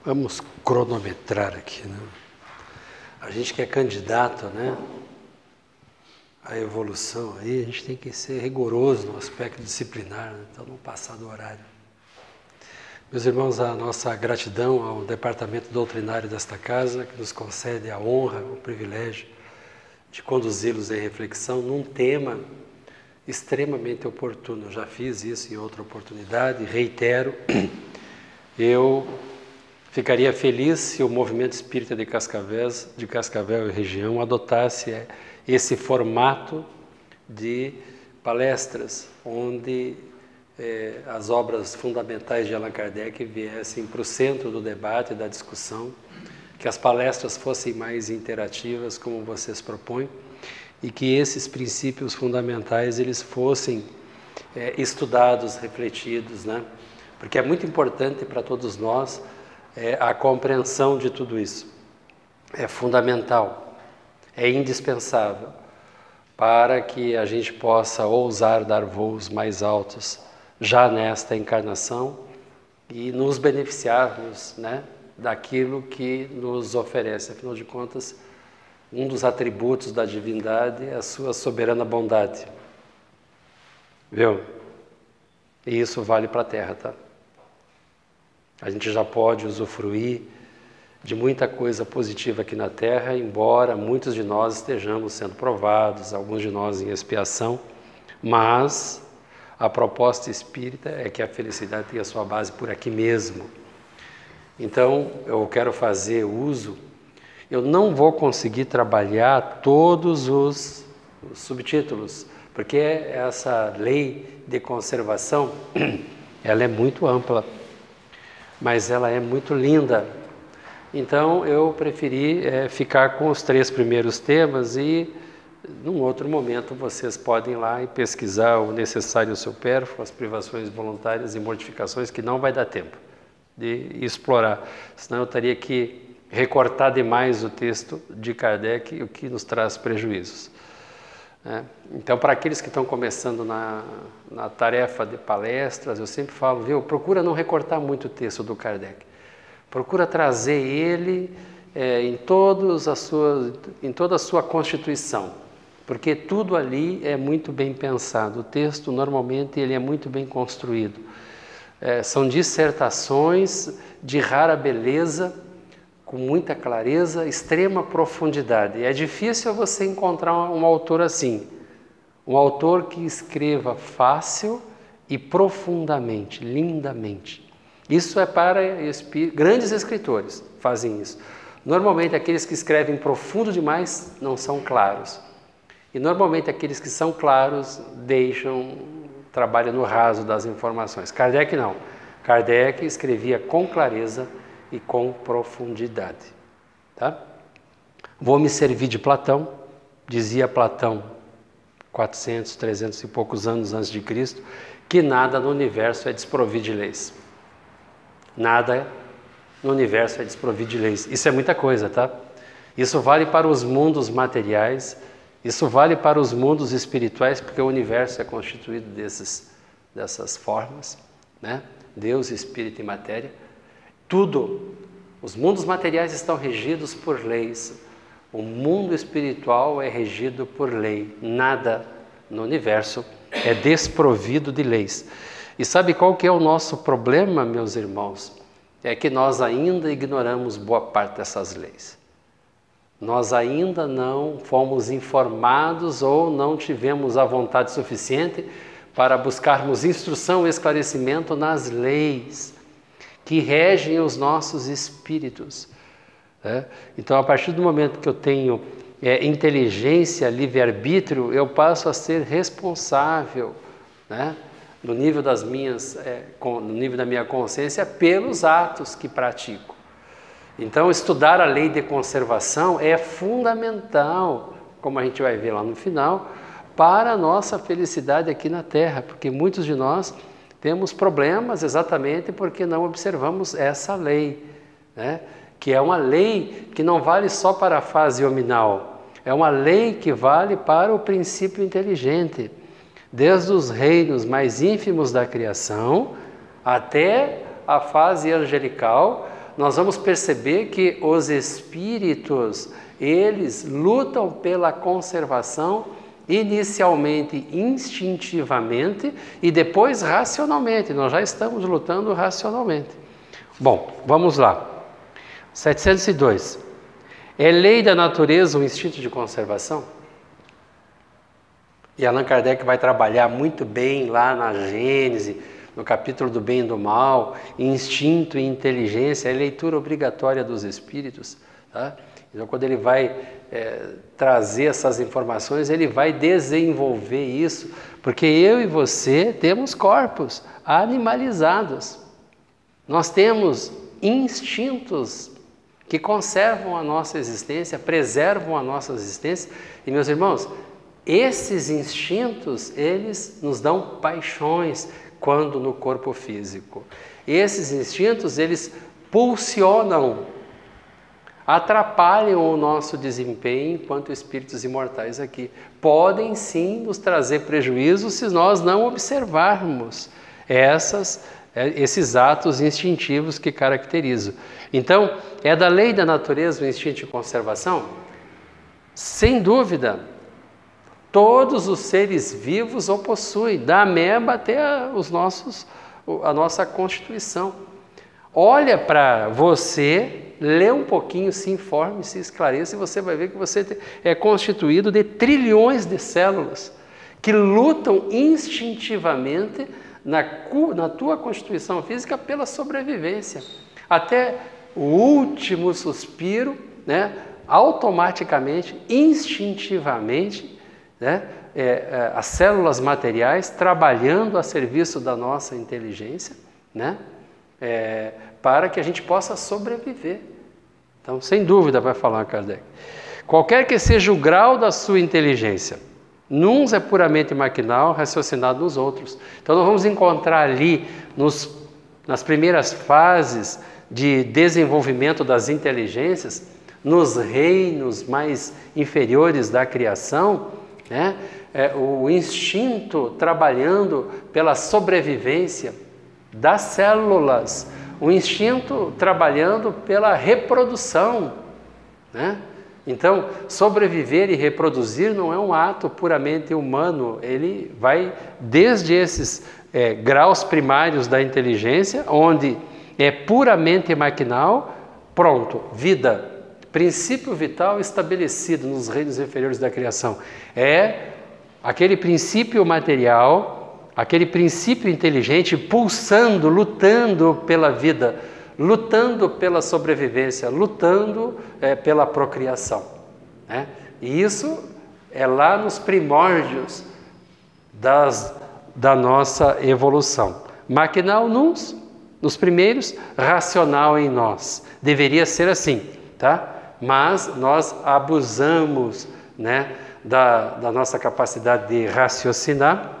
Vamos cronometrar aqui, né? A gente que é candidato, né, à evolução, aí a gente tem que ser rigoroso no aspecto disciplinar, né? Então não passar do horário. Meus irmãos, a nossa gratidão ao departamento doutrinário desta casa, que nos concede a honra, o privilégio de conduzi-los em reflexão num tema extremamente oportuno. Eu já fiz isso em outra oportunidade, reitero, eu ficaria feliz se o movimento espírita de Cascavel e região adotasse esse formato de palestras, onde as obras fundamentais de Allan Kardec viessem para o centro do debate e da discussão, que as palestras fossem mais interativas, como vocês propõem, e que esses princípios fundamentais eles fossem estudados, refletidos, né? Porque é muito importante para todos nós a compreensão de tudo isso. É fundamental, é indispensável para que a gente possa ousar dar voos mais altos já nesta encarnação e nos beneficiarmos, né, daquilo que nos oferece. Afinal de contas, um dos atributos da divindade é a sua soberana bondade. Viu? E isso vale para a Terra, tá? A gente já pode usufruir de muita coisa positiva aqui na Terra, embora muitos de nós estejamos sendo provados, alguns de nós em expiação, mas a proposta espírita é que a felicidade tenha sua base por aqui mesmo. Então, eu quero fazer uso, eu não vou conseguir trabalhar todos os subtítulos, porque essa lei de conservação, ela é muito ampla, mas ela é muito linda. Então, eu preferi ficar com os 3 primeiros temas e, num outro momento, vocês podem ir lá e pesquisar o necessário e o supérfluo, as privações voluntárias e mortificações, que não vai dar tempo de explorar. Senão eu teria que recortar demais o texto de Kardec, o que nos traz prejuízos. Então, para aqueles que estão começando na tarefa de palestras, eu sempre falo, viu, procura não recortar muito o texto do Kardec. Procura trazer ele em toda a sua constituição, porque tudo ali é muito bem pensado. O texto, normalmente, ele é muito bem construído. São dissertações de rara beleza, com muita clareza, extrema profundidade. É difícil você encontrar um autor assim, um autor que escreva fácil e profundamente, lindamente. Isso é para grandes escritores, fazem isso. Normalmente aqueles que escrevem profundo demais não são claros. E normalmente aqueles que são claros trabalham no raso das informações. Kardec não. Kardec escrevia com clareza e com profundidade. Tá? Vou me servir de Platão. Dizia Platão, 400, 300 e poucos anos antes de Cristo, que nada no universo é desprovido de leis. Nada no universo é desprovido de leis. Isso é muita coisa, tá? Isso vale para os mundos materiais, isso vale para os mundos espirituais, porque o universo é constituído dessas formas, né? Deus, Espírito e Matéria. Tudo, os mundos materiais estão regidos por leis. O mundo espiritual é regido por lei. Nada no universo é desprovido de leis. E sabe qual que é o nosso problema, meus irmãos? É que nós ainda ignoramos boa parte dessas leis. Nós ainda não fomos informados ou não tivemos a vontade suficiente para buscarmos instrução e esclarecimento nas leis que regem os nossos espíritos. Então, a partir do momento que eu tenho inteligência, livre-arbítrio, eu passo a ser responsável, né? No nível no nível da minha consciência, pelos atos que pratico. Então, estudar a lei de conservação é fundamental, como a gente vai ver lá no final, para a nossa felicidade aqui na Terra, porque muitos de nós temos problemas exatamente porque não observamos essa lei, né? Que é uma lei que não vale só para a fase hominal, é uma lei que vale para o princípio inteligente. Desde os reinos mais ínfimos da criação até a fase angelical, nós vamos perceber que os espíritos, eles lutam pela conservação inicialmente instintivamente e depois racionalmente. Nós já estamos lutando racionalmente. Bom, vamos lá. 702. É lei da natureza o instinto de conservação? E Allan Kardec vai trabalhar muito bem lá na Gênese, no capítulo do bem e do mal, instinto e inteligência, é leitura obrigatória dos espíritos. Tá? Então, quando ele vai trazer essas informações, ele vai desenvolver isso, porque eu e você temos corpos animalizados. Nós temos instintos que conservam a nossa existência, preservam a nossa existência. E, meus irmãos, esses instintos, eles nos dão paixões quando no corpo físico. Esses instintos, eles pulsionam, atrapalham o nosso desempenho enquanto espíritos imortais aqui. Podem sim nos trazer prejuízo se nós não observarmos esses atos instintivos que caracterizam. Então, é da lei da natureza o instinto de conservação? Sem dúvida. Todos os seres vivos o possuem, da ameba até a nossa constituição. Olha para você, lê um pouquinho, se informe, se esclareça, e você vai ver que você é constituído de trilhões de células que lutam instintivamente na tua constituição física pela sobrevivência. Até o último suspiro, né, automaticamente, instintivamente, né, as células materiais trabalhando a serviço da nossa inteligência, né, para que a gente possa sobreviver. Então, sem dúvida, vai falar Kardec. Qualquer que seja o grau da sua inteligência, nuns é puramente maquinal, raciocinado nos outros. Então, nós vamos encontrar ali, nas primeiras fases de desenvolvimento das inteligências, nos reinos mais inferiores da criação, né, o instinto trabalhando pela sobrevivência das células, o instinto trabalhando pela reprodução, né? Então, sobreviver e reproduzir não é um ato puramente humano, ele vai desde esses graus primários da inteligência, onde é puramente maquinal, pronto, vida, princípio vital estabelecido nos reinos inferiores da criação. É aquele princípio material, aquele princípio inteligente pulsando, lutando pela vida, lutando pela sobrevivência, lutando pela procriação, né? E isso é lá nos primórdios da nossa evolução. Maquinal nos primeiros, racional em nós. Deveria ser assim, tá? Mas nós abusamos, né, da nossa capacidade de raciocinar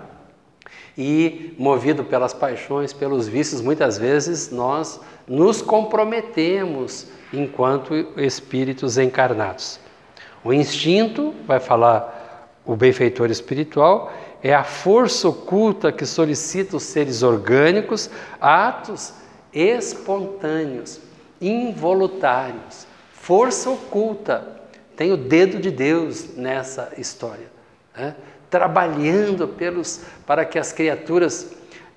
e, movido pelas paixões, pelos vícios, muitas vezes nós nos comprometemos enquanto espíritos encarnados. O instinto, vai falar o benfeitor espiritual, é a força oculta que solicita os seres orgânicos atos espontâneos, involuntários. Força oculta, tem o dedo de Deus nessa história, né? Trabalhando para que as criaturas...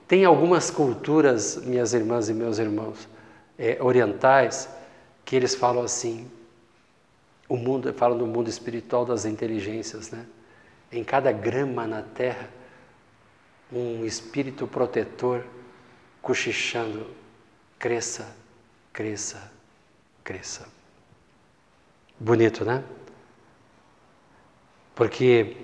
Tem algumas culturas, minhas irmãs e meus irmãos, orientais, que eles falam assim, falam do mundo espiritual das inteligências, né? Em cada grama na terra, um espírito protetor cochichando, cresça, cresça, cresça. Bonito, né? Porque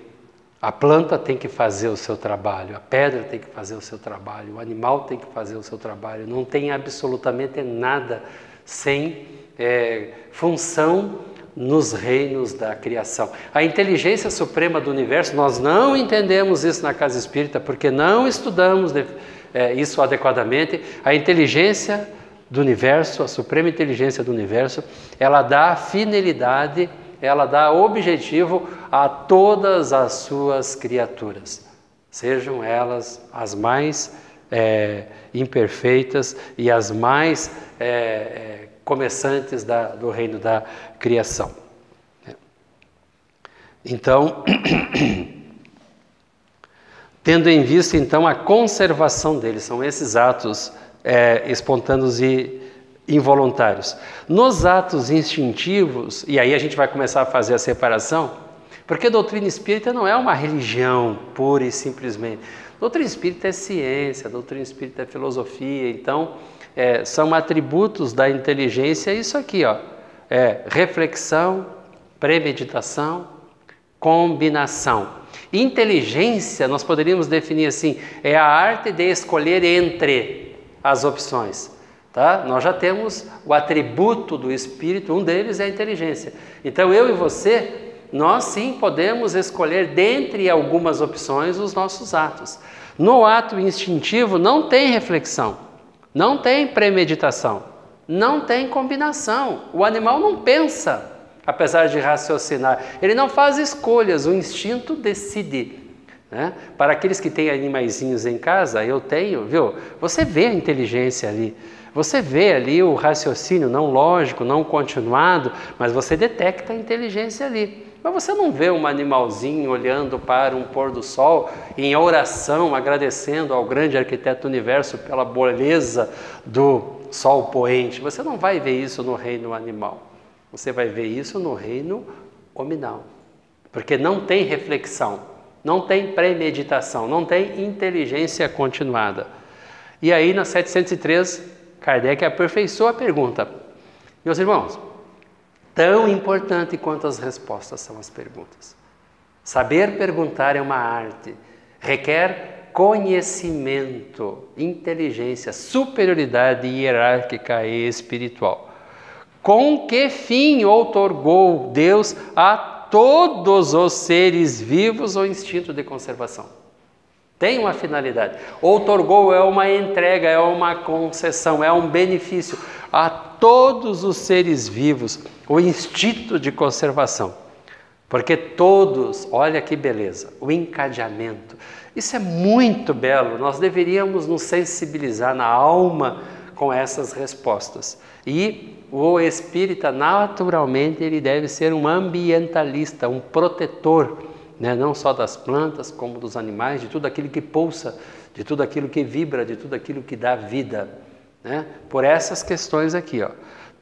a planta tem que fazer o seu trabalho, a pedra tem que fazer o seu trabalho, o animal tem que fazer o seu trabalho. Não tem absolutamente nada sem função nos reinos da criação. A inteligência suprema do universo, nós não entendemos isso na casa espírita, porque não estudamos isso adequadamente. A inteligência do universo, a suprema inteligência do universo, ela dá finalidade, ela dá objetivo a todas as suas criaturas, sejam elas as mais imperfeitas e as mais começantes do reino da criação. Então, tendo em vista então a conservação deles, são esses atos espontâneos e involuntários. Nos atos instintivos, e aí a gente vai começar a fazer a separação, porque a doutrina espírita não é uma religião pura e simplesmente. A doutrina espírita é ciência, a doutrina espírita é filosofia, então são atributos da inteligência, isso aqui, ó, reflexão, premeditação, combinação. Inteligência, nós poderíamos definir assim, é a arte de escolher entre as opções. Tá? Nós já temos o atributo do espírito, um deles é a inteligência. Então eu e você, nós sim podemos escolher dentre algumas opções os nossos atos. No ato instintivo não tem reflexão, não tem premeditação, não tem combinação. O animal não pensa, apesar de raciocinar. Ele não faz escolhas, o instinto decide. Né? Para aqueles que têm animaizinhos em casa, eu tenho, viu? Você vê a inteligência ali. Você vê ali o raciocínio não lógico, não continuado, mas você detecta a inteligência ali. Mas você não vê um animalzinho olhando para um pôr do sol em oração, agradecendo ao grande arquiteto do universo pela beleza do sol poente. Você não vai ver isso no reino animal. Você vai ver isso no reino hominal. Porque não tem reflexão, não tem premeditação, não tem inteligência continuada. E aí, na 703, Kardec aperfeiçoa a pergunta. Meus irmãos, tão importante quanto as respostas são as perguntas. Saber perguntar é uma arte, requer conhecimento, inteligência, superioridade hierárquica e espiritual. Com que fim outorgou Deus a todos os seres vivos o instinto de conservação? Tem uma finalidade. Outorgou é uma entrega, é uma concessão, é um benefício a todos os seres vivos, o instinto de conservação. Porque todos, olha que beleza, o encadeamento. Isso é muito belo, nós deveríamos nos sensibilizar na alma com essas respostas. E o espírita, naturalmente, ele deve ser um ambientalista, um protetor, né? Não só das plantas, como dos animais, de tudo aquilo que pulsa, de tudo aquilo que vibra, de tudo aquilo que dá vida. Né? Por essas questões aqui, ó.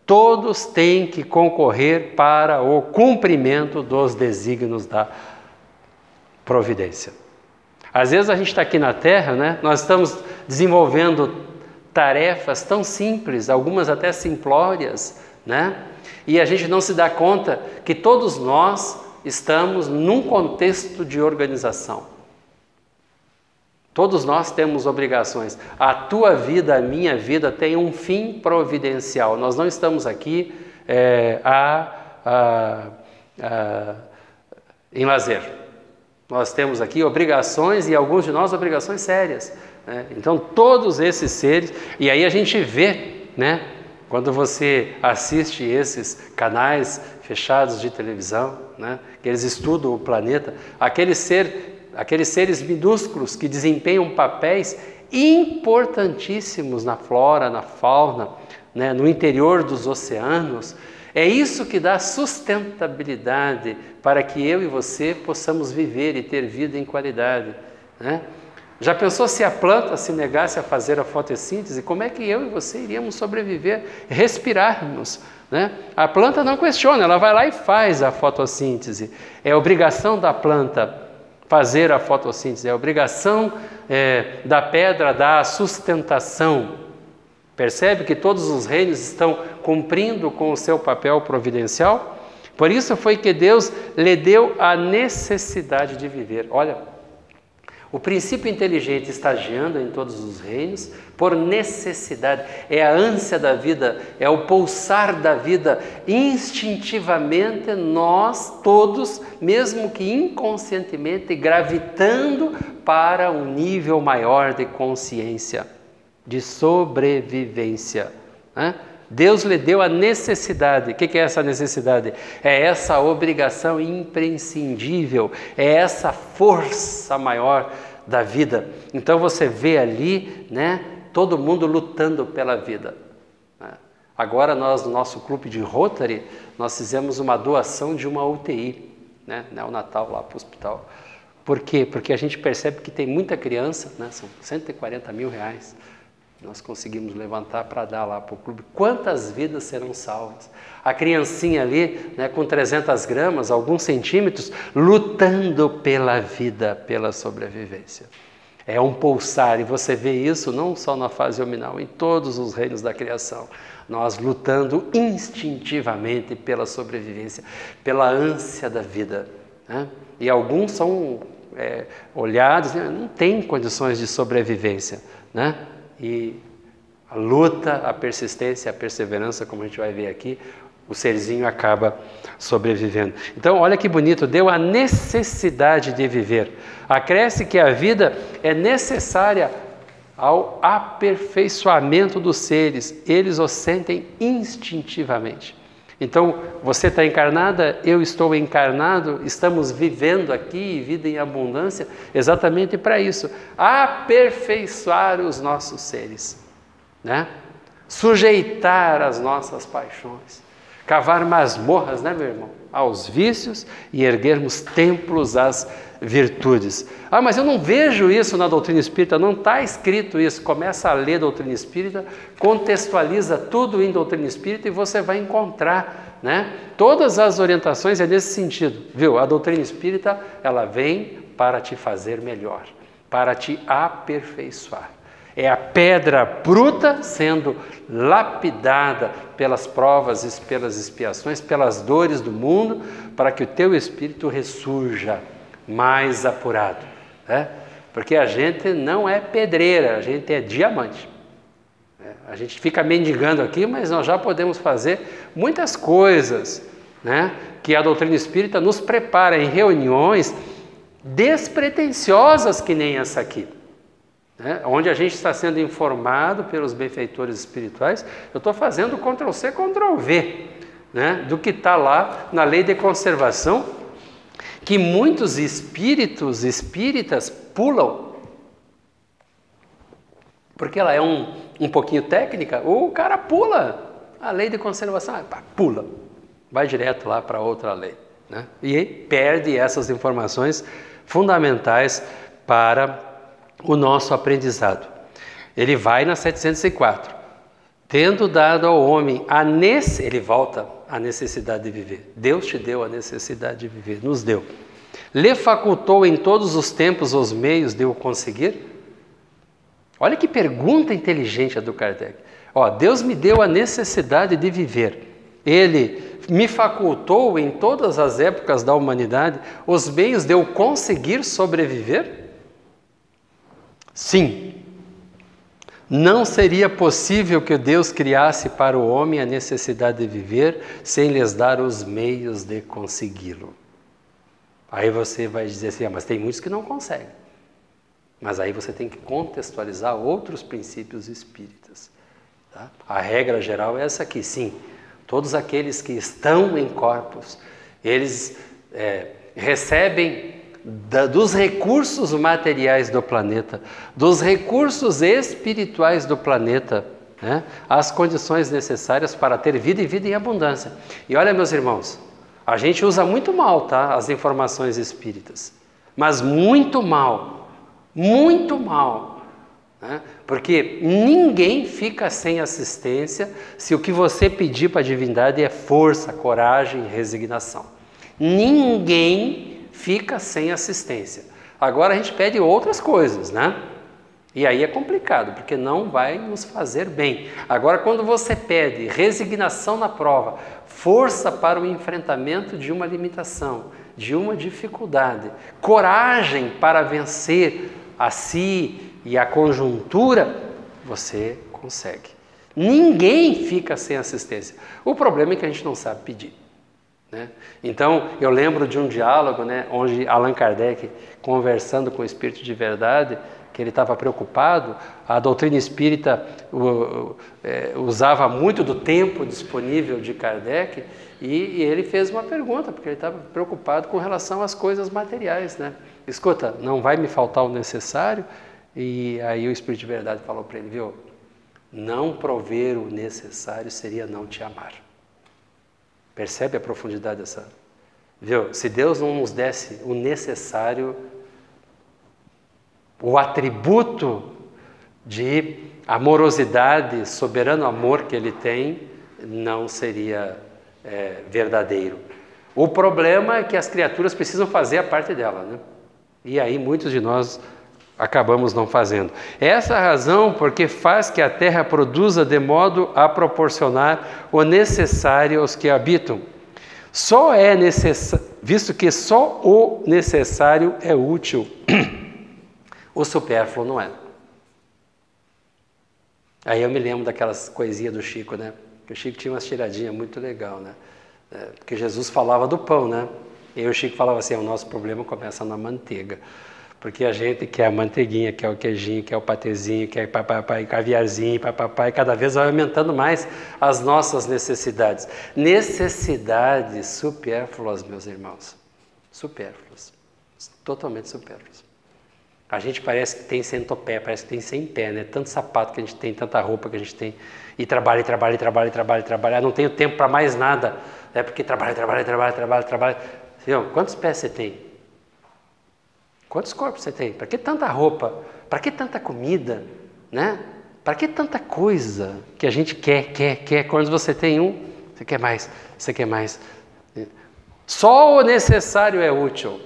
Todos têm que concorrer para o cumprimento dos desígnios da providência. Às vezes a gente está aqui na Terra, né? Nós estamos desenvolvendo tarefas tão simples, algumas até simplórias, né? E a gente não se dá conta que todos nós estamos num contexto de organização. Todos nós temos obrigações. A tua vida, a minha vida tem um fim providencial. Nós não estamos aqui em lazer. Nós temos aqui obrigações e alguns de nós obrigações sérias. Né? Então todos esses seres, e aí a gente vê, né? Quando você assiste esses canais fechados de televisão, né, que eles estudam o planeta, aqueles seres minúsculos que desempenham papéis importantíssimos na flora, na fauna, né, no interior dos oceanos, é isso que dá sustentabilidade para que eu e você possamos viver e ter vida em qualidade. Né? Já pensou se a planta se negasse a fazer a fotossíntese? Como é que eu e você iríamos sobreviver, respirarmos? Né? A planta não questiona, ela vai lá e faz a fotossíntese. É obrigação da planta fazer a fotossíntese, é obrigação da pedra dar a sustentação. Percebe que todos os reinos estão cumprindo com o seu papel providencial? Por isso foi que Deus lhe deu a necessidade de viver. Olha, o princípio inteligente estagiando em todos os reinos por necessidade, é a ânsia da vida, é o pulsar da vida. Instintivamente nós todos, mesmo que inconscientemente, gravitando para um nível maior de consciência, de sobrevivência. Né? Deus lhe deu a necessidade. O que é essa necessidade? É essa obrigação imprescindível, é essa força maior da vida. Então você vê ali, né, todo mundo lutando pela vida. Agora nós, no nosso clube de Rotary, nós fizemos uma doação de uma UTI, né, neonatal lá para o hospital. Por quê? Porque a gente percebe que tem muita criança, né, são 140 mil reais, nós conseguimos levantar para dar lá para o clube. Quantas vidas serão salvas? A criancinha ali, né, com 300 gramas, alguns centímetros, lutando pela vida, pela sobrevivência. É um pulsar, e você vê isso não só na fase hominal, em todos os reinos da criação. Nós lutando instintivamente pela sobrevivência, pela ânsia da vida, né? E alguns são olhados, né? Não tem condições de sobrevivência, né? E a luta, a persistência, a perseverança, como a gente vai ver aqui, o serzinho acaba sobrevivendo. Então, olha que bonito, deu a necessidade de viver. Acresce que a vida é necessária ao aperfeiçoamento dos seres, eles o sentem instintivamente. Então, você está encarnada, eu estou encarnado, estamos vivendo aqui, vida em abundância, exatamente para isso, aperfeiçoar os nossos seres, né? Sujeitar as nossas paixões, cavar masmorras, né, meu irmão, aos vícios e erguermos templos às virtudes. Ah, mas eu não vejo isso na doutrina espírita, não está escrito isso. Começa a ler doutrina espírita, contextualiza tudo em doutrina espírita e você vai encontrar, né? Todas as orientações é nesse sentido, viu? A doutrina espírita, ela vem para te fazer melhor, para te aperfeiçoar. É a pedra bruta sendo lapidada pelas provas e pelas expiações, pelas dores do mundo, para que o teu espírito ressurja mais apurado, né? Porque a gente não é pedreira, a gente é diamante. A gente fica mendigando aqui, mas nós já podemos fazer muitas coisas, né, que a doutrina espírita nos prepara em reuniões despretensiosas que nem essa aqui, né, onde a gente está sendo informado pelos benfeitores espirituais. Eu estou fazendo Ctrl+C, Ctrl+V, né, do que está lá na lei de conservação, que muitos espíritas pulam, porque ela é um pouquinho técnica, o cara pula a lei de conservação, pula, vai direto lá para outra lei, né? E perde essas informações fundamentais para o nosso aprendizado. Ele vai na 704, tendo dado ao homem ele volta à necessidade de viver. Deus te deu a necessidade de viver, nos deu. Lhe facultou em todos os tempos os meios de o conseguir? Olha que pergunta inteligente a do Kardec. Deus me deu a necessidade de viver. Ele me facultou em todas as épocas da humanidade os meios de eu conseguir sobreviver? Sim. Não seria possível que Deus criasse para o homem a necessidade de viver sem lhes dar os meios de consegui-lo. Aí você vai dizer assim, mas tem muitos que não conseguem. Mas aí você tem que contextualizar outros princípios espíritas, tá? A regra geral é essa aqui, sim. Todos aqueles que estão em corpos, eles recebem dos recursos materiais do planeta, dos recursos espirituais do planeta, né, as condições necessárias para ter vida e vida em abundância. E olha, meus irmãos, a gente usa muito mal, tá, as informações espíritas, mas muito mal, né? Porque ninguém fica sem assistência se o que você pedir para a divindade é força, coragem e resignação. Ninguém fica sem assistência. Agora a gente pede outras coisas, né? E aí é complicado, porque não vai nos fazer bem. Agora, quando você pede resignação na prova, força para o enfrentamento de uma limitação, de uma dificuldade, coragem para vencer a si e a conjuntura, você consegue. Ninguém fica sem assistência. O problema é que a gente não sabe pedir, né? Então, eu lembro de um diálogo, né, onde Allan Kardec, conversando com o Espírito de Verdade, que ele estava preocupado, a doutrina espírita usava muito do tempo disponível de Kardec, e ele fez uma pergunta, porque ele estava preocupado com relação às coisas materiais, né? Escuta, não vai me faltar o necessário? E aí o Espírito de Verdade falou para ele, viu? Não prover o necessário seria não te amar. Percebe a profundidade dessa? Viu? Se Deus não nos desse o necessário, o atributo de amorosidade, soberano amor que Ele tem, não seria verdadeiro. O problema é que as criaturas precisam fazer a parte dela, né? E aí muitos de nós acabamos não fazendo. Essa é a razão porque faz que a terra produza de modo a proporcionar o necessário aos que habitam. Só é necessário, visto que só o necessário é útil, o supérfluo não é. Aí eu me lembro daquelas coisinhas do Chico, né? Porque o Chico tinha umas tiradinhas muito legal, né? Porque Jesus falava do pão, né? E aí o Chico falava assim, o nosso problema começa na manteiga. Porque a gente quer a manteiguinha, quer o queijinho, quer o patezinho, quer caviarzinho, e cada vez vai aumentando mais as nossas necessidades. Necessidades supérfluas, meus irmãos. Supérfluas. Totalmente supérfluas. A gente parece que tem centopé, parece que tem sem pé, né? Tanto sapato que a gente tem, tanta roupa que a gente tem. E trabalha. Não tenho tempo para mais nada. É porque trabalha. Senhor, quantos pés você tem? Quantos corpos você tem? Para que tanta roupa? Para que tanta comida? Né? Para que tanta coisa que a gente quer? Quando você tem um, você quer mais. Só o necessário é útil.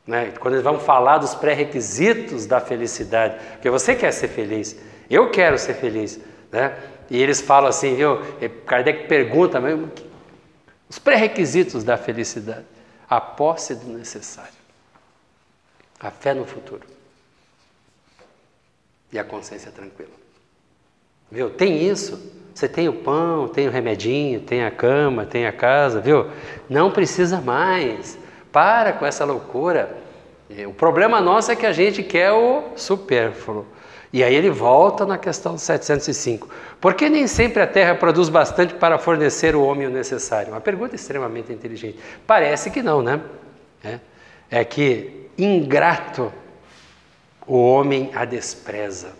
Né? Quando eles vão falar dos pré-requisitos da felicidade, porque você quer ser feliz, eu quero ser feliz, né? E eles falam assim, viu? Kardec pergunta mesmo, os pré-requisitos da felicidade: a posse do necessário, a fé no futuro e a consciência tranquila. Viu? Tem isso. Você tem o pão, tem o remedinho, tem a cama, tem a casa, viu? Não precisa mais. Para com essa loucura. O problema nosso é que a gente quer o supérfluo. E aí ele volta na questão 705. Por que nem sempre a terra produz bastante para fornecer o homem o necessário? Uma pergunta extremamente inteligente. Parece que não, né? É que ingrato o homem a despreza.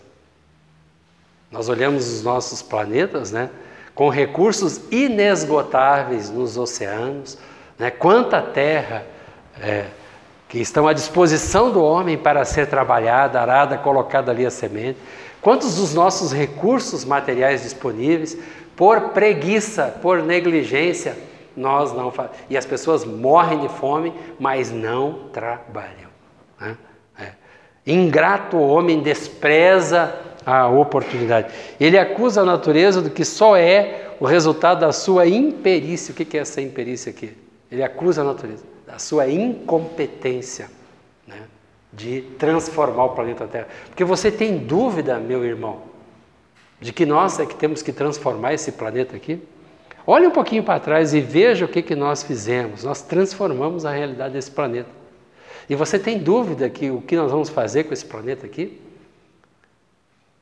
Nós olhamos os nossos planetas, né? Com recursos inesgotáveis nos oceanos, né? Quanta terra que estão à disposição do homem para ser trabalhada, arada, colocada ali a semente. Quantos dos nossos recursos materiais disponíveis, por preguiça, por negligência, nós não fazemos. E as pessoas morrem de fome, mas não trabalham. Né? Ingrato o homem, despreza a oportunidade. Ele acusa a natureza do que só é o resultado da sua imperícia. O que é essa imperícia aqui? Ele acusa a natureza da sua incompetência, né, de transformar o planeta Terra. Porque você tem dúvida, meu irmão, de que nós é que temos que transformar esse planeta aqui? Olhe um pouquinho para trás e veja o que nós fizemos. Nós transformamos a realidade desse planeta. E você tem dúvida que o que nós vamos fazer com esse planeta aqui?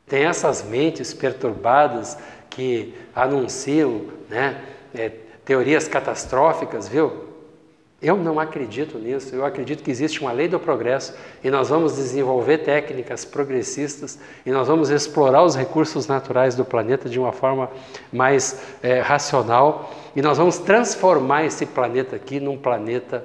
Tem essas mentes perturbadas que anunciam, né, teorias catastróficas, viu? Eu não acredito nisso, eu acredito que existe uma lei do progresso e nós vamos desenvolver técnicas progressistas e nós vamos explorar os recursos naturais do planeta de uma forma mais racional e nós vamos transformar esse planeta aqui num planeta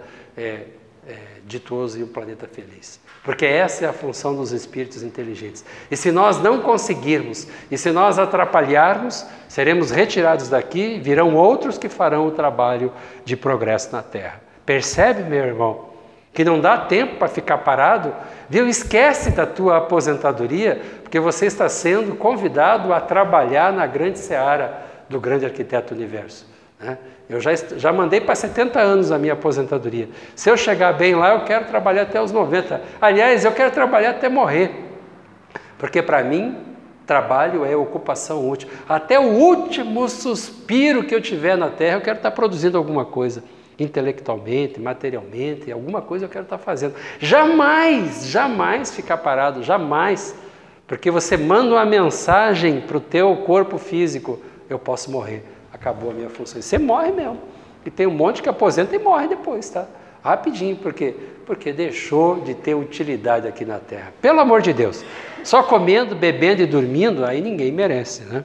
ditoso e um planeta feliz. Porque essa é a função dos espíritos inteligentes. E se nós não conseguirmos, e se nós atrapalharmos, seremos retirados daqui e virão outros que farão o trabalho de progresso na Terra. Percebe, meu irmão, que não dá tempo para ficar parado? Viu? Esquece da tua aposentadoria, porque você está sendo convidado a trabalhar na grande seara do grande arquiteto do universo. Né? Eu já mandei para 70 anos a minha aposentadoria. Se eu chegar bem lá, eu quero trabalhar até os 90. Aliás, eu quero trabalhar até morrer. Porque para mim, trabalho é ocupação útil. Até o último suspiro que eu tiver na Terra, eu quero estar produzindo alguma coisa. Intelectualmente, materialmente, alguma coisa eu quero estar fazendo. Jamais ficar parado, jamais. Porque você manda uma mensagem para o teu corpo físico, eu posso morrer, acabou a minha função. Você morre mesmo. E tem um monte que aposenta e morre depois, tá? Rapidinho, por quê? Porque deixou de ter utilidade aqui na Terra. Pelo amor de Deus, só comendo, bebendo e dormindo, aí ninguém merece, né?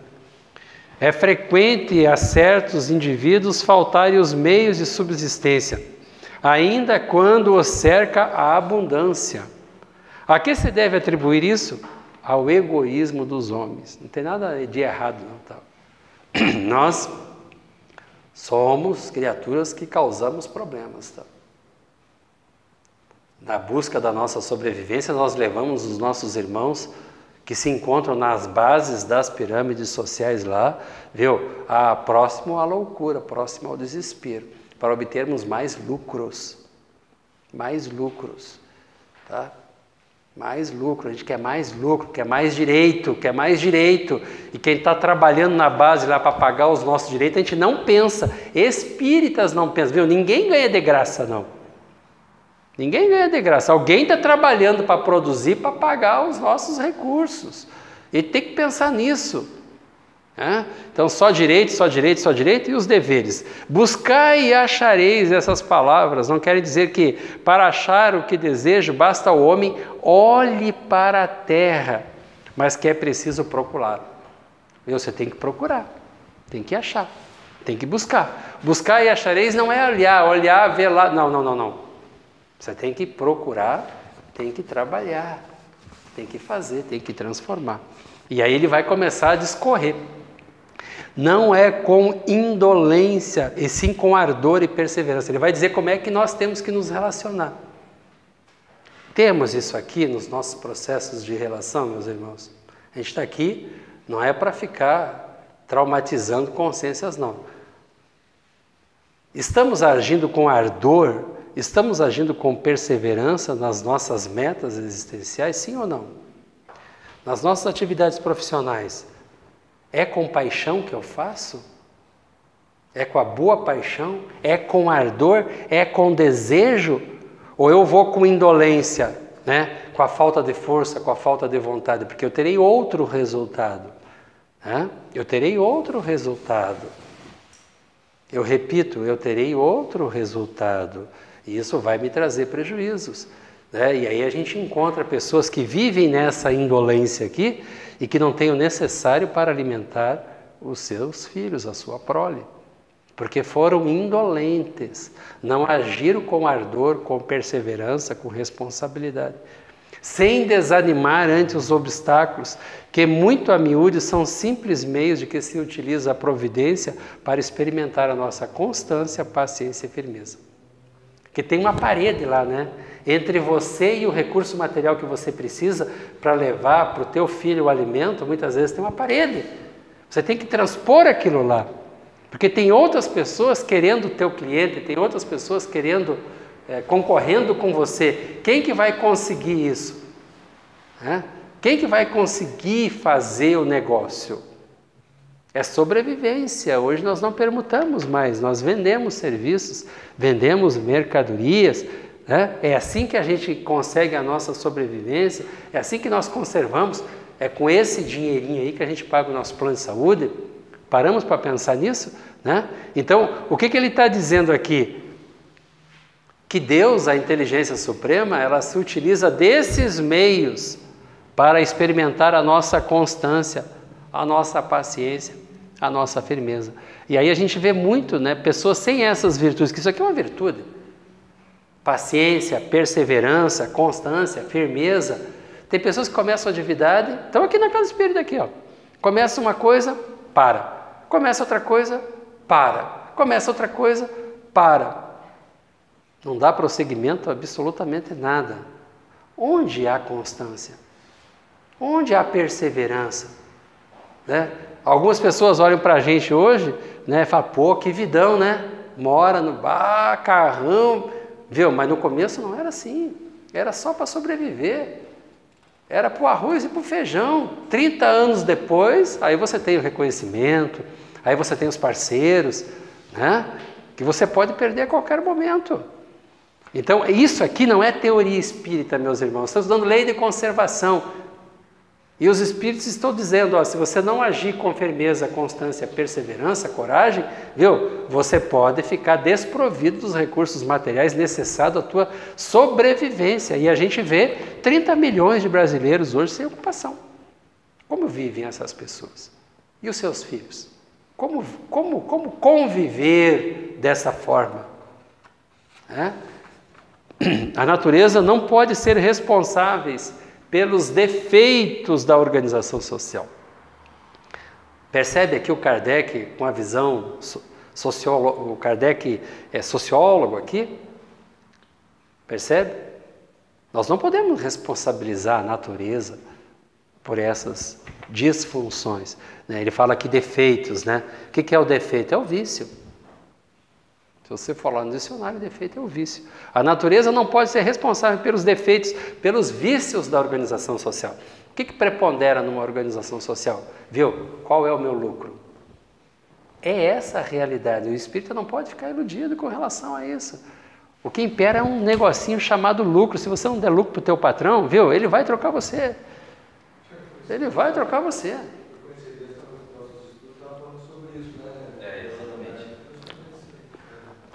É frequente a certos indivíduos faltarem os meios de subsistência, ainda quando os cerca a abundância. A que se deve atribuir isso? Ao egoísmo dos homens. Não tem nada de errado, não. Tá? Nós somos criaturas que causamos problemas. Tá? Na busca da nossa sobrevivência, nós levamos os nossos irmãos que se encontram nas bases das pirâmides sociais lá, viu? Próximo à loucura, próximo ao desespero, para obtermos mais lucros. Mais lucros. Tá? Mais lucro, a gente quer mais lucro, quer mais direito, quer mais direito. E quem está trabalhando na base lá para pagar os nossos direitos, a gente não pensa. Espíritas não pensam, viu? Ninguém ganha de graça, não. Ninguém ganha de graça. Alguém está trabalhando para produzir, para pagar os nossos recursos. E tem que pensar nisso. Então, só direito, só direito, só direito. E os deveres? Buscai e achareis. Essas palavras não querem dizer que para achar o que desejo, basta o homem olhe para a terra, mas que é preciso procurar. Você tem que procurar, tem que achar, tem que buscar. Buscar e achareis não é olhar, ver lá. Não. Você tem que procurar, tem que trabalhar, tem que fazer, tem que transformar. E aí ele vai começar a discorrer. Não é com indolência, e sim com ardor e perseverança. Ele vai dizer como é que nós temos que nos relacionar. Temos isso aqui nos nossos processos de relação, meus irmãos. A gente está aqui, não é para ficar traumatizando consciências, não. Estamos agindo com ardor, estamos agindo com perseverança nas nossas metas existenciais, sim ou não? Nas nossas atividades profissionais, é com paixão que eu faço? É com a boa paixão? É com ardor? É com desejo? Ou eu vou com indolência, né? Com a falta de força, com a falta de vontade? Porque eu terei outro resultado. Eu terei outro resultado. Eu repito, eu terei outro resultado. E isso vai me trazer prejuízos. Né? E aí a gente encontra pessoas que vivem nessa indolência aqui e que não têm o necessário para alimentar os seus filhos, a sua prole. Porque foram indolentes, não agiram com ardor, com perseverança, com responsabilidade. Sem desanimar ante os obstáculos, que muito a miúde são simples meios de que se utiliza a providência para experimentar a nossa constância, paciência e firmeza. Que tem uma parede lá, né? Entre você e o recurso material que você precisa para levar para o teu filho o alimento, muitas vezes tem uma parede. Você tem que transpor aquilo lá. Porque tem outras pessoas querendo o teu cliente, tem outras pessoas querendo, concorrendo com você. Quem que vai conseguir isso? Quem que vai conseguir fazer o negócio? É sobrevivência. Hoje nós não permutamos mais, nós vendemos serviços, vendemos mercadorias. É assim que a gente consegue a nossa sobrevivência, é assim que nós conservamos, é com esse dinheirinho aí que a gente paga o nosso plano de saúde. Paramos para pensar nisso? Né? Então, o que ele está dizendo aqui? Que Deus, a inteligência suprema, ela se utiliza desses meios para experimentar a nossa constância, a nossa paciência, a nossa firmeza. E aí a gente vê muito, né, pessoas sem essas virtudes, que isso aqui é uma virtude. Paciência, perseverança, constância, firmeza. Tem pessoas que começam a atividade, estão aqui na casa espírita, aqui, ó. Começa uma coisa, para. Começa outra coisa, para. Começa outra coisa, para. Não dá prosseguimento a absolutamente nada. Onde há constância? Onde há perseverança? Né? Algumas pessoas olham para a gente hoje, né, e falam, pô, que vidão, né? Mora no bar, carrão, viu? Mas no começo não era assim. Era só para sobreviver. Era para o arroz e para o feijão. 30 anos depois, aí você tem o reconhecimento, aí você tem os parceiros, né? Que você pode perder a qualquer momento. Então, isso aqui não é teoria espírita, meus irmãos. Estamos dando lei de conservação. E os Espíritos estão dizendo, ó, se você não agir com firmeza, constância, perseverança, coragem, viu? Você pode ficar desprovido dos recursos materiais necessários à tua sobrevivência. E a gente vê 30 milhões de brasileiros hoje sem ocupação. Como vivem essas pessoas? E os seus filhos? Como conviver dessa forma? A natureza não pode ser responsável pelos defeitos da organização social. Percebe aqui o Kardec com a visão socióloga, o Kardec é sociólogo aqui? Percebe? Nós não podemos responsabilizar a natureza por essas disfunções. Ele fala aqui defeitos, né? O que é o defeito? É o vício. Se você for lá no dicionário, o defeito é o vício. A natureza não pode ser responsável pelos defeitos, pelos vícios da organização social. O que prepondera numa organização social? Viu? Qual é o meu lucro? É essa a realidade. O espírita não pode ficar iludido com relação a isso. O que impera é um negocinho chamado lucro. Se você não der lucro para o teu patrão, viu? Ele vai trocar você. Ele vai trocar você.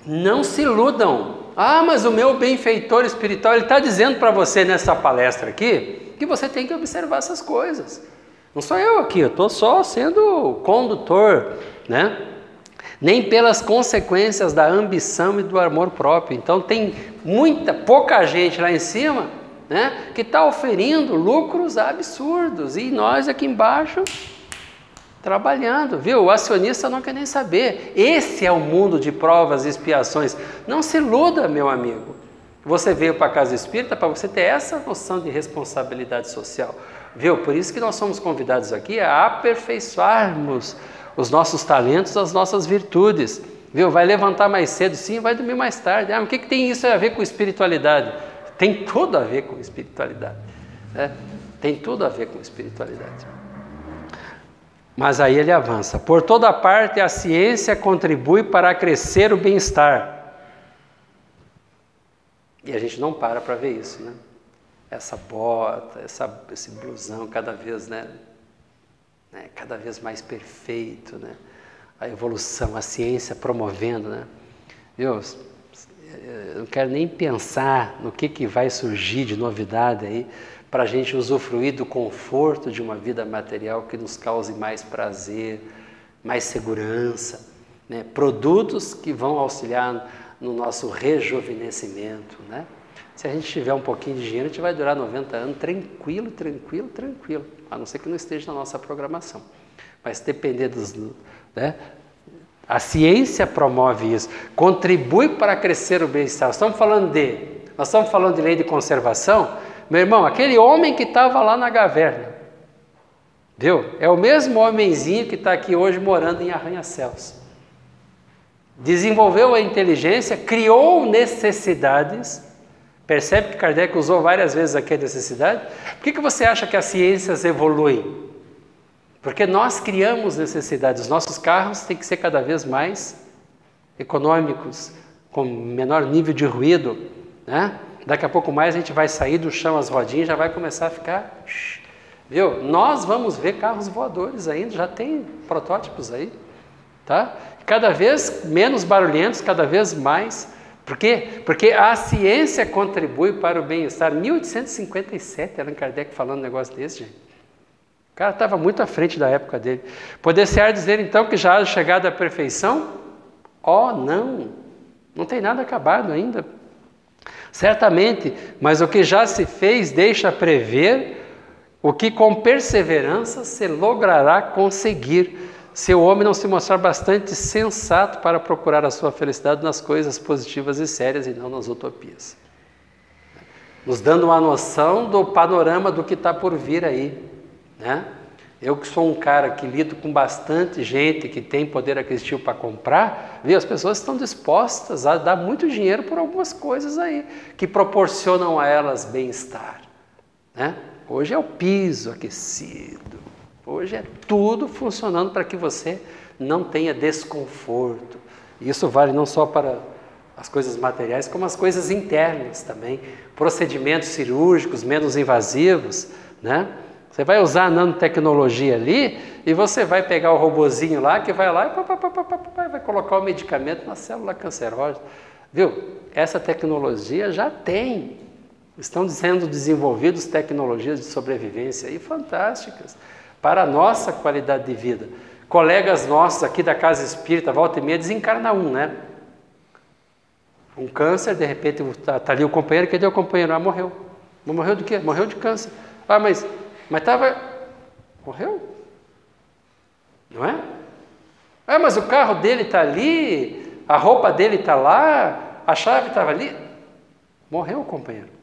Não se iludam. Ah, mas o meu benfeitor espiritual, ele está dizendo para você nessa palestra aqui, que você tem que observar essas coisas. Não sou eu aqui, eu estou só sendo condutor, né? Nem pelas consequências da ambição e do amor próprio. Então tem pouca gente lá em cima, né, que está oferindo lucros absurdos. E nós aqui embaixo trabalhando, viu? O acionista não quer nem saber. Esse é o mundo de provas e expiações. Não se iluda, meu amigo. Você veio para a casa espírita para você ter essa noção de responsabilidade social, viu? Por isso que nós somos convidados aqui a aperfeiçoarmos os nossos talentos, as nossas virtudes, viu? Vai levantar mais cedo, sim, vai dormir mais tarde. Ah, mas o que tem isso a ver com espiritualidade? Tem tudo a ver com espiritualidade, né? Tem tudo a ver com espiritualidade. Mas aí ele avança. Por toda parte a ciência contribui para crescer o bem-estar. E a gente não para ver isso, né? Essa bota, esse blusão cada vez, né? Cada vez mais perfeito, né? A evolução, a ciência promovendo, né? Viu? Eu não quero nem pensar no que vai surgir de novidade aí, para a gente usufruir do conforto de uma vida material que nos cause mais prazer, mais segurança, né? Produtos que vão auxiliar no nosso rejuvenescimento, né? Se a gente tiver um pouquinho de dinheiro, a gente vai durar 90 anos tranquilo, a não ser que não esteja na nossa programação. Mas depender né? A ciência promove isso, contribui para crescer o bem-estar. Nós estamos falando de lei de conservação. Meu irmão, aquele homem que estava lá na caverna, viu? É o mesmo homenzinho que está aqui hoje morando em arranha-céus. Desenvolveu a inteligência, criou necessidades. Percebe que Kardec usou várias vezes aqui a necessidade? Por que você acha que as ciências evoluem? Porque nós criamos necessidades. Os nossos carros têm que ser cada vez mais econômicos, com menor nível de ruído, né? Daqui a pouco mais a gente vai sair do chão, as rodinhas já vai começar a ficar... Viu? Nós vamos ver carros voadores ainda, já tem protótipos aí, tá? Cada vez menos barulhentos, cada vez mais. Por quê? Porque a ciência contribui para o bem-estar. 1857, Allan Kardec falando um negócio desse, gente. O cara estava muito à frente da época dele. Poder-se-á dizer então que já há chegado à perfeição? Oh, não tem nada acabado ainda. Certamente, mas o que já se fez deixa prever o que com perseverança se logrará conseguir, se o homem não se mostrar bastante sensato para procurar a sua felicidade nas coisas positivas e sérias e não nas utopias. Nos dando uma noção do panorama do que está por vir aí, né? Eu que sou um cara que lido com bastante gente que tem poder aquisitivo para comprar, viu? As pessoas estão dispostas a dar muito dinheiro por algumas coisas aí, que proporcionam a elas bem-estar, né? Hoje é o piso aquecido, hoje é tudo funcionando para que você não tenha desconforto. Isso vale não só para as coisas materiais, como as coisas internas também. Procedimentos cirúrgicos menos invasivos, né? Você vai usar a nanotecnologia ali e você vai pegar o robozinho lá que vai lá e vai colocar o medicamento na célula cancerosa. Viu? Essa tecnologia já tem. Estão sendo desenvolvidas tecnologias de sobrevivência aí fantásticas para a nossa qualidade de vida. Colegas nossos aqui da Casa Espírita, volta e meia, desencarna um, né? Um câncer, de repente tá ali o companheiro, cadê o companheiro? Ah, morreu. Mas morreu de quê? Morreu de câncer. Ah, mas estava... Morreu? Não é? Ah, mas o carro dele está ali, a roupa dele está lá, a chave estava ali. Morreu o companheiro.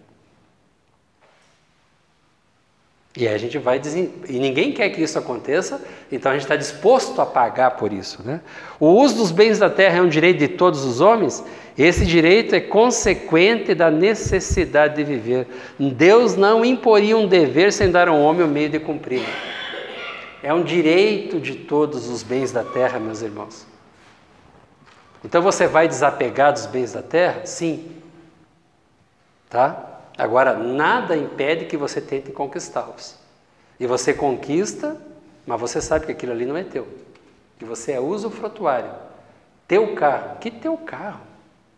E aí a gente vai... E ninguém quer que isso aconteça, então a gente está disposto a pagar por isso, né? O uso dos bens da terra é um direito de todos os homens. Esse direito é consequente da necessidade de viver. Deus não imporia um dever sem dar ao homem o meio de cumprir. É um direito de todos os bens da terra, meus irmãos. Então você vai desapegar dos bens da terra? Sim. Tá? Agora, nada impede que você tente conquistá-los. E você conquista, mas você sabe que aquilo ali não é teu. Que você é usufrutuário. Teu carro. Que teu carro?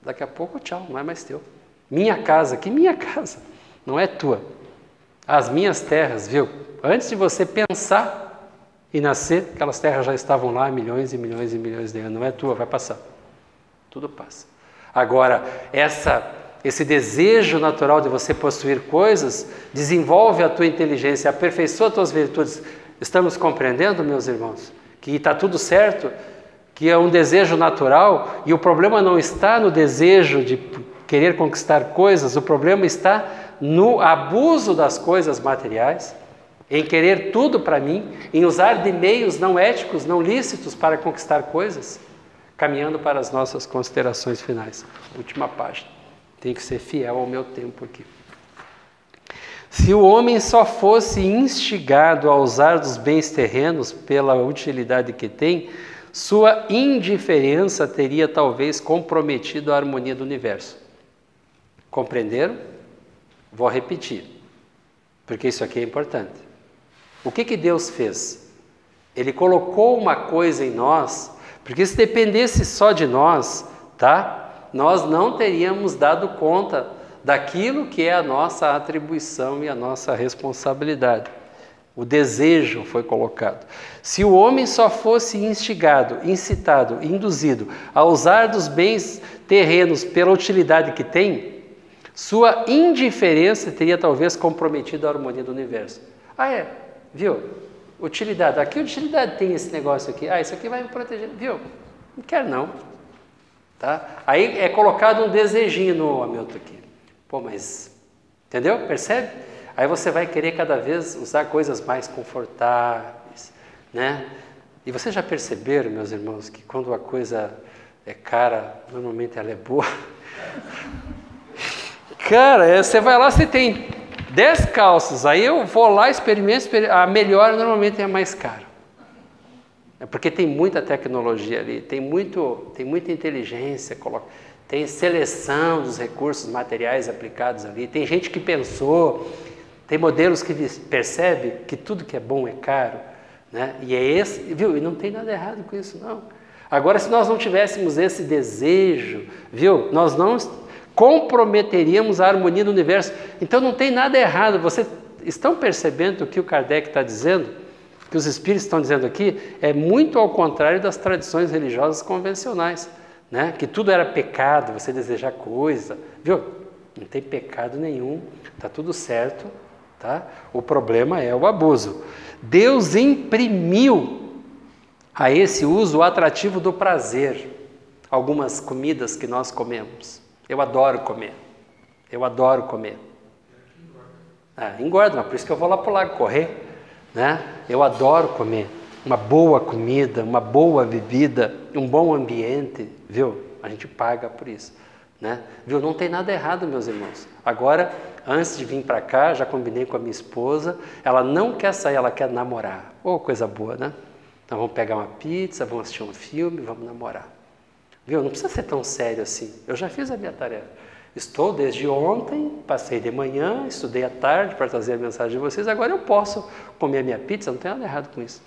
Daqui a pouco, tchau, não é mais teu. Minha casa. Que minha casa? Não é tua. As minhas terras, viu? Antes de você pensar em nascer, aquelas terras já estavam lá há milhões e milhões e milhões de anos. Não é tua, vai passar. Tudo passa. Agora, esse desejo natural de você possuir coisas, desenvolve a tua inteligência, aperfeiçoa as tuas virtudes. Estamos compreendendo, meus irmãos? Que está tudo certo, que é um desejo natural, e o problema não está no desejo de querer conquistar coisas, o problema está no abuso das coisas materiais, em querer tudo para mim, em usar de meios não éticos, não lícitos para conquistar coisas, caminhando para as nossas considerações finais. Última página. Tem que ser fiel ao meu tempo aqui. Se o homem só fosse instigado a usar dos bens terrenos pela utilidade que tem, sua indiferença teria talvez comprometido a harmonia do universo. Compreenderam? Vou repetir, porque isso aqui é importante. O que Deus fez? Ele colocou uma coisa em nós, porque se dependesse só de nós, tá? Nós não teríamos dado conta daquilo que é a nossa atribuição e a nossa responsabilidade. O desejo foi colocado. Se o homem só fosse instigado, incitado, induzido a usar dos bens terrenos pela utilidade que tem, sua indiferença teria talvez comprometido a harmonia do universo. Ah, é? Viu? Utilidade. Aqui utilidade tem esse negócio aqui. Ah, isso aqui vai me proteger. Viu? Não quero não. Tá? Aí é colocado um desejinho no Hamilton aqui. Pô, mas... Entendeu? Percebe? Aí você vai querer cada vez usar coisas mais confortáveis, né? E vocês já perceberam, meus irmãos, que quando a coisa é cara, normalmente ela é boa? Cara, você vai lá, você tem 10 calças, aí eu vou lá, experimento, a melhor normalmente é a mais cara. É porque tem muita tecnologia ali, tem muita inteligência, tem seleção dos recursos materiais aplicados ali, tem gente que pensou, tem modelos que percebe que tudo que é bom é caro, né? E é esse, viu? E não tem nada errado com isso, não. Agora, se nós não tivéssemos esse desejo, viu? Nós não comprometeríamos a harmonia do universo. Então não tem nada errado. Vocês estão percebendo o que o Kardec está dizendo? Que os espíritos estão dizendo aqui é muito ao contrário das tradições religiosas convencionais, né? Que tudo era pecado, você desejar coisa, viu? Não tem pecado nenhum, está tudo certo, tá? O problema é o abuso. Deus imprimiu a esse uso o atrativo do prazer. Algumas comidas que nós comemos. Eu adoro comer. Engorda, mas por isso que eu vou lá para o lago correr, né? Eu adoro comer. Uma boa comida, uma boa bebida, um bom ambiente, viu? A gente paga por isso, né? Viu? Não tem nada errado, meus irmãos. Agora, antes de vir para cá, já combinei com a minha esposa, ela não quer sair, ela quer namorar. Oh, coisa boa, né? Então vamos pegar uma pizza, vamos assistir um filme, vamos namorar. Viu? Não precisa ser tão sério assim. Eu já fiz a minha tarefa. Estou desde ontem, passei de manhã, estudei à tarde para trazer a mensagem de vocês, agora eu posso comer a minha pizza, não tem nada errado com isso.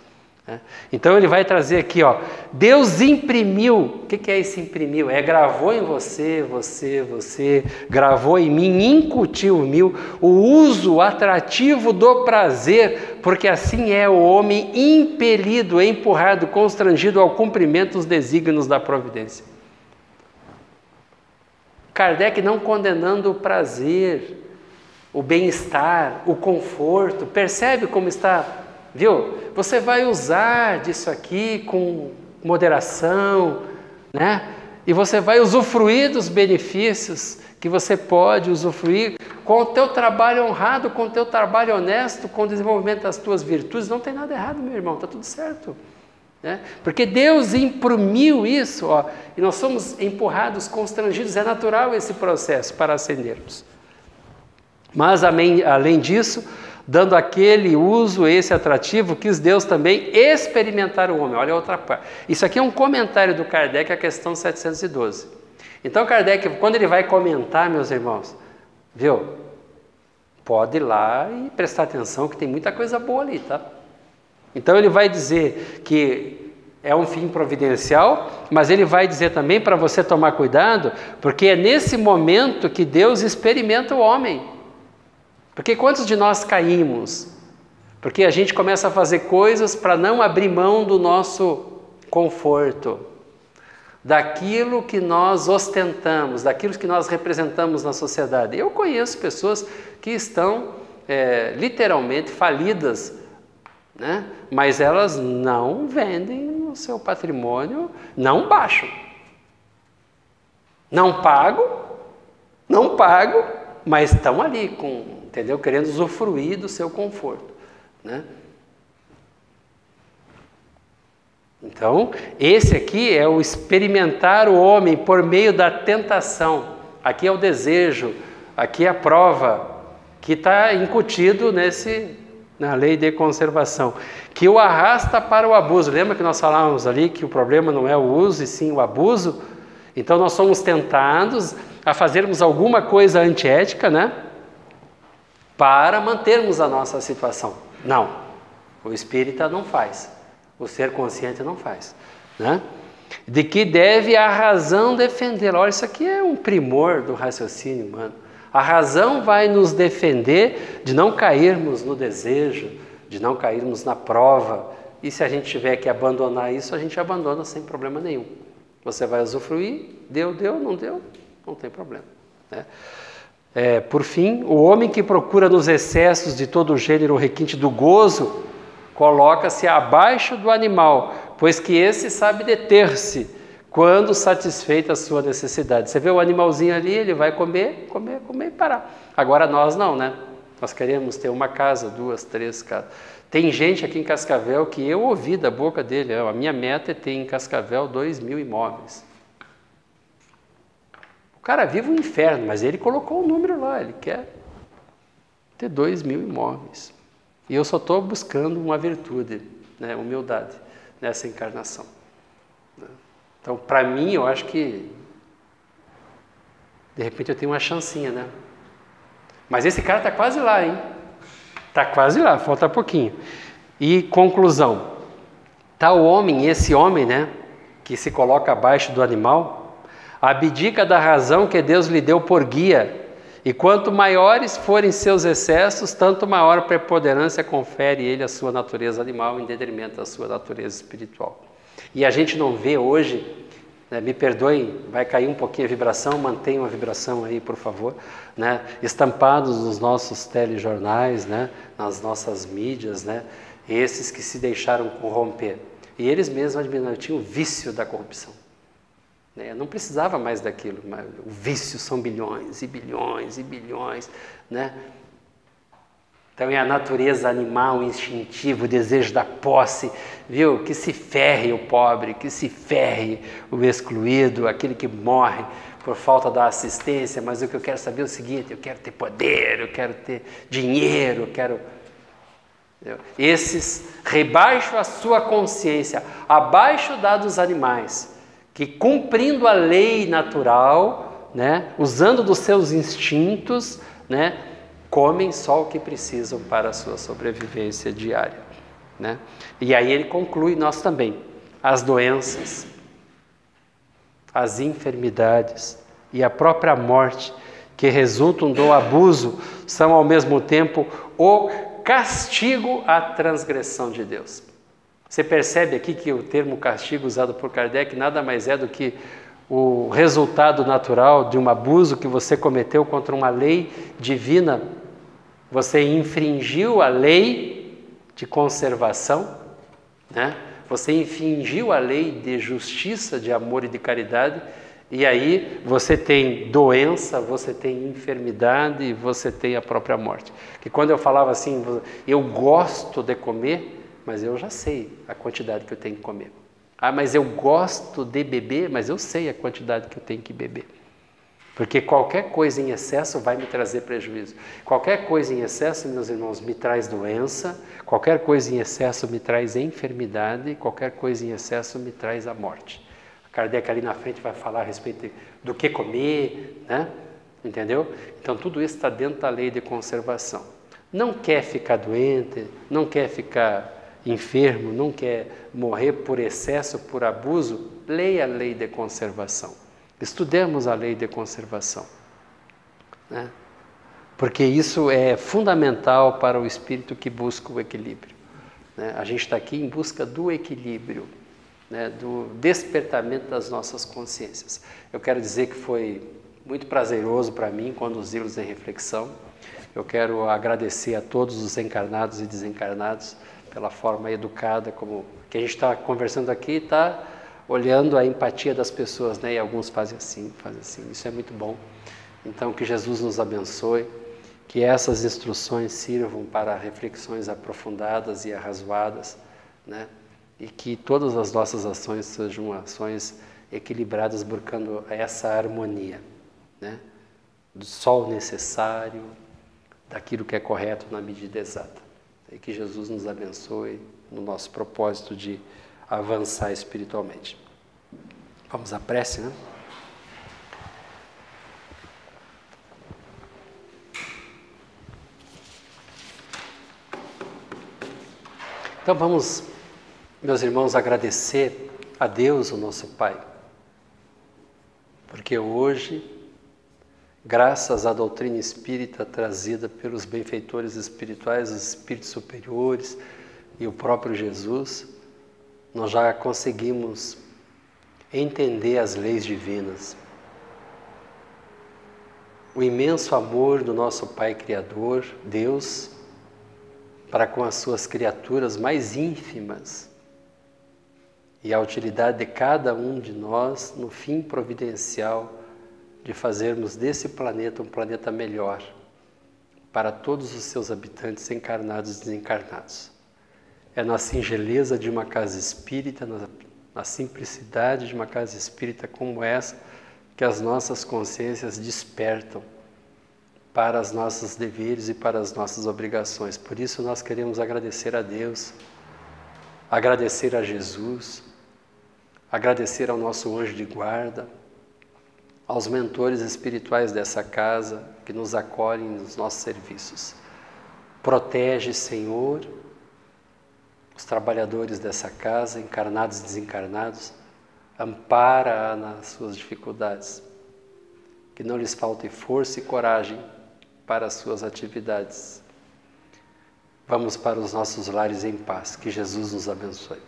Então ele vai trazer aqui, ó, Deus imprimiu. O que é esse imprimiu? Gravou em você, gravou em mim, incutiu em mim o uso atrativo do prazer, porque assim é o homem impelido, empurrado, constrangido ao cumprimento dos desígnios da providência. Kardec não condenando o prazer, o bem-estar, o conforto, percebe como está, viu? Você vai usar disso aqui com moderação, né? E você vai usufruir dos benefícios que você pode usufruir com o teu trabalho honrado, com o teu trabalho honesto, com o desenvolvimento das tuas virtudes. Não tem nada errado, meu irmão, está tudo certo. Porque Deus imprimiu isso, ó, e nós somos empurrados, constrangidos, é natural esse processo para ascendermos. Mas além disso, dando aquele uso, esse atrativo, quis Deus também experimentar o homem. Olha a outra parte. Isso aqui é um comentário do Kardec, a questão 712. Então Kardec, quando ele vai comentar, meus irmãos, viu? Pode ir lá e prestar atenção que tem muita coisa boa ali, tá? Então ele vai dizer que é um fim providencial, mas ele vai dizer também para você tomar cuidado, porque é nesse momento que Deus experimenta o homem. Porque quantos de nós caímos? Porque a gente começa a fazer coisas para não abrir mão do nosso conforto, daquilo que nós ostentamos, daquilo que nós representamos na sociedade. Eu conheço pessoas que estão literalmente falidas, né? Mas elas não vendem o seu patrimônio, não baixam. Não pago, mas estão ali, entendeu? Querendo usufruir do seu conforto, né? Então, esse aqui é o experimentar o homem por meio da tentação. Aqui é o desejo, aqui é a prova que está incutido na lei de conservação, que o arrasta para o abuso. Lembra que nós falávamos ali que o problema não é o uso e sim o abuso? Então nós somos tentados a fazermos alguma coisa antiética, né? Para mantermos a nossa situação. Não, o espírita não faz, o ser consciente não faz, né? De que deve a razão defendê-la. Olha, isso aqui é um primor do raciocínio humano. A razão vai nos defender de não cairmos no desejo, de não cairmos na prova. E se a gente tiver que abandonar isso, a gente abandona sem problema nenhum. Você vai usufruir, deu, não tem problema, né? Por fim, o homem que procura nos excessos de todo o gênero o requinte do gozo, coloca-se abaixo do animal, pois que esse sabe deter-se quando satisfeita a sua necessidade. Você vê o animalzinho ali, ele vai comer e parar. Agora nós não, né? Nós queremos ter uma casa, 2, 3 casas. Tem gente aqui em Cascavel que eu ouvi da boca dele, a minha meta é ter em Cascavel 2.000 imóveis. O cara vive um inferno, mas ele colocou o número lá, ele quer ter 2.000 imóveis. E eu só estou buscando uma virtude, né, humildade, nessa encarnação. Então, para mim, eu acho que, de repente, eu tenho uma chancinha, né? Mas esse cara está quase lá, hein? Está quase lá, falta pouquinho. E conclusão, tal homem, esse homem, né, que se coloca abaixo do animal, abdica da razão que Deus lhe deu por guia, e quanto maiores forem seus excessos, tanto maior preponderância confere ele à sua natureza animal em detrimento da sua natureza espiritual. E a gente não vê hoje, né, me perdoem, vai cair um pouquinho a vibração, mantenham a vibração aí, por favor, né, estampados nos nossos telejornais, né, nas nossas mídias, né, esses que se deixaram corromper. E eles mesmos admitiram, tinham o vício da corrupção. Não precisava mais daquilo, mas o vício são bilhões e bilhões e bilhões, né? Então é a natureza animal, instintiva, o desejo da posse, viu? Que se ferre o pobre, que se ferre o excluído, aquele que morre por falta da assistência, mas o que eu quero saber é o seguinte, eu quero ter poder, eu quero ter dinheiro, eu quero... Esses rebaixam a sua consciência, abaixo da dos animais, que cumprindo a lei natural, né, usando dos seus instintos, né, comem só o que precisam para a sua sobrevivência diária, né? E aí ele conclui, nós também, as doenças, as enfermidades e a própria morte que resultam do abuso são ao mesmo tempo o castigo à transgressão de Deus. Você percebe aqui que o termo castigo usado por Kardec nada mais é do que o resultado natural de um abuso que você cometeu contra uma lei divina. Você infringiu a lei de conservação, né? Você infringiu a lei de justiça, de amor e de caridade, e aí você tem doença, você tem enfermidade e você tem a própria morte. Que quando eu falava assim, eu gosto de comer, mas eu já sei a quantidade que eu tenho que comer. Ah, mas eu gosto de beber, mas eu sei a quantidade que eu tenho que beber. Porque qualquer coisa em excesso vai me trazer prejuízo. Qualquer coisa em excesso, meus irmãos, me traz doença. Qualquer coisa em excesso me traz enfermidade. Qualquer coisa em excesso me traz a morte. Kardec ali na frente vai falar a respeito do que comer, né? Entendeu? Então tudo isso está dentro da lei de conservação. Não quer ficar doente, não quer ficar enfermo, não quer morrer por excesso, por abuso, leia a lei de conservação. Estudemos a lei de conservação, né? Porque isso é fundamental para o espírito que busca o equilíbrio, né? A gente está aqui em busca do equilíbrio, né? Do despertamento das nossas consciências. Eu quero dizer que foi muito prazeroso para mim conduzi-los em reflexão. Eu quero agradecer a todos os encarnados e desencarnados pela forma educada como que a gente está conversando aqui, está olhando a empatia das pessoas, né? E alguns fazem assim, isso é muito bom. Então que Jesus nos abençoe, que essas instruções sirvam para reflexões aprofundadas e arrazoadas, né? E que todas as nossas ações sejam ações equilibradas, buscando essa harmonia, né? Do só o necessário, daquilo que é correto na medida exata. E que Jesus nos abençoe no nosso propósito de avançar espiritualmente. Vamos à prece, né? Então vamos, meus irmãos, agradecer a Deus, o nosso Pai, porque hoje, graças à doutrina espírita trazida pelos benfeitores espirituais, os espíritos superiores e o próprio Jesus, nós já conseguimos entender as leis divinas. O imenso amor do nosso Pai Criador, Deus, para com as suas criaturas mais ínfimas e a utilidade de cada um de nós no fim providencial de fazermos desse planeta um planeta melhor para todos os seus habitantes encarnados e desencarnados. É na singeleza de uma casa espírita, na simplicidade de uma casa espírita como essa, que as nossas consciências despertam para os nossos deveres e para as nossas obrigações. Por isso nós queremos agradecer a Deus, agradecer a Jesus, agradecer ao nosso anjo de guarda, aos mentores espirituais dessa casa que nos acolhem nos nossos serviços. Protege, Senhor, os trabalhadores dessa casa, encarnados e desencarnados, ampara nas suas dificuldades, que não lhes falte força e coragem para as suas atividades. Vamos para os nossos lares em paz, que Jesus nos abençoe.